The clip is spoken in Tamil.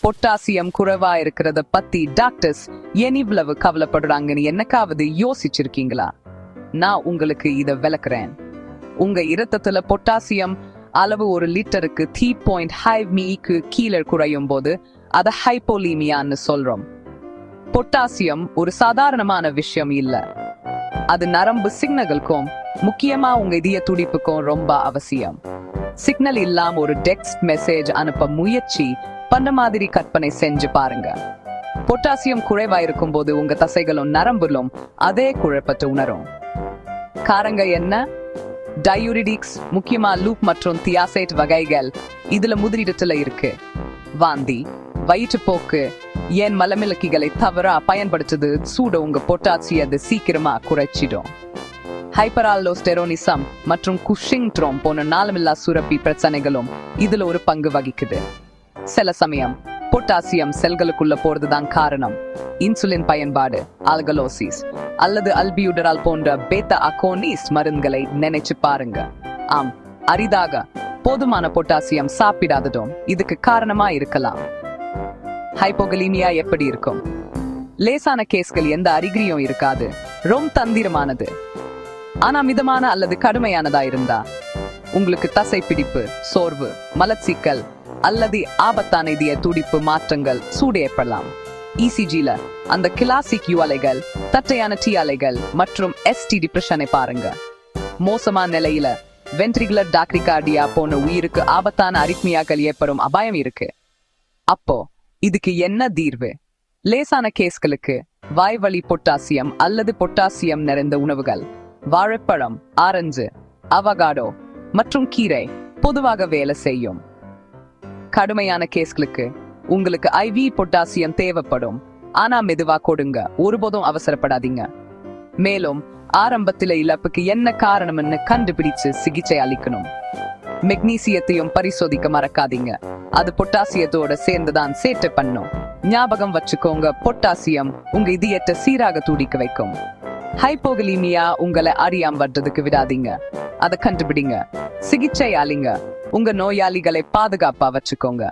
பொட்டாசியம் குறைவா இருக்கிறத பத்தி டாக்டர்ஸ் ஏன் இவ்வளவு கவலைப்படுறாங்கன்னு என்னக்காவது யோசிச்சிருக்கீங்களா? நான் உங்களுக்கு இத விளக்குறேன். உங்க இரத்தத்துல பொட்டாசியம் அளவு ஒரு லிட்டருக்கு 3.5 மில்லிக்கு கீழே குறையும் போது அத ஹைப்போலீமியான்னு சொல்றோம். பொட்டாசியம் ஒரு சாதாரணமான விஷயம் இல்ல. அது நரம்பு சிக்னல்களுக்கும் முக்கியமா உங்க இதய துடிப்புக்கும் ரொம்ப அவசியம். சிக்னல் இல்லாம ஒரு டெக்ஸ்ட் மெசேஜ் அனுப்ப முயற்சி பண்ண மாதிரி கற்பனை செஞ்சு பாருங்க. பொட்டாசியம் குறைவா இருக்கும் போது உங்க தசைகளும் நரம்புகளும் அதே குழப்பத்தை உணரும். காரங்க என்ன? டயூரிடிக்ஸ், முக்கியமா லூப் மற்றும் தியாசைட் வகைகள் இதுல முதலிடத்துல இருக்கு. வாந்தி, வயிற்றுப்போக்கு, ஏன் மலமிளக்கிகளை தவறா பயன்படுத்துது சூட உங்க பொட்டாசியத்தை சீக்கிரமா குறைச்சிடும். ஹைப்பரால்டோஸ்டெரோனிசம் மற்றும் குஷிங்ட்ரோம் போன்ற நாளமில்லா சுரப்பி பிரச்சனைகளும் இதுல ஒரு பங்கு வகிக்குது. சில சமயம் பொட்டாசியம் செல்களுக்குள்ள போறதுதான் காரணம். இன்சுலின் பயன்பாடு, ஆல்கலோசிஸ் அல்லது அல்பியூடரால் போன்ற பேட்டா அகோனிஸ்ட் மருந்துகளை நினைச்சு பாருங்க. ஆம், அரிதாக போதுமான பொட்டாசியம் சாப்பிடாததும் இதுக்கு காரணமா இருக்கலாம். ஹைப்போகலீமியா எப்படி இருக்கும்? லேசான கேஸ்கள் எந்த அறிகுறியும் இருக்காது, ரொம்ப தந்திரமானது. ஆனா மிதமான அல்லது கடுமையானதா இருந்தா உங்களுக்கு தசை பிடிப்பு, சோர்வு, மலச்சிக்கல் அல்லது ஆபத்தான இதய துடிப்பு மாற்றங்கள் சூடு ஏற்படலாம். இசிஜில அந்த கிளாசிக் யூ அலைகள், தட்டையான டி அலைகள் மற்றும் எஸ்டி டிப்ரெஷனை பாருங்க. மோசமான நிலையில வென்ட்ரிகுலர் டாக்ரிகார்டியா போன உயிருக்கு ஆபத்தான அரித்மியாக்கள் ஏற்படும் அபாயம் இருக்கு. அப்போ இதுக்கு என்ன தீர்வு? லேசான கேஸ்களுக்கு வாய்வழி பொட்டாசியம் அல்லது பொட்டாசியம் நிறைந்த உணவுகள், வாழைப்பழம், ஆரஞ்சு, அவகாடோ மற்றும் கீரை பொதுவாக வேலை செய்யும். கடுமையான கேஸ்களுக்கு உங்களுக்கு IV பொட்டாசியம் தேவைப்படும். ஆனா மெதுவா கொடுங்க, ஒருபோதும் அவசரப்படாதீங்க. மேலும் ஆரம்பத்தில இழப்புக்கு என்ன காரணம்னு கண்டுபிடிச்சு சிகிச்சை அளிக்கணும். மெக்னீசியத்தையும் பரிசோதிக்க மறக்காதீங்க. அது பொட்டாசியத்தோட சேர்ந்துதான் சேட்டை பண்ணும். ஞாபகம் வச்சுக்கோங்க, பொட்டாசியம் உங்க இதயத்தை சீராக துடிக்க வைக்கும். ஹைப்போகலீமியா உங்களை அறியாம வர்றதுக்கு விடாதீங்க. அதை கண்டுபிடிங்க, சிகிச்சை அளிங்க, உங்க நோயாளிகளை பாதுகாப்பா வச்சுக்கோங்க.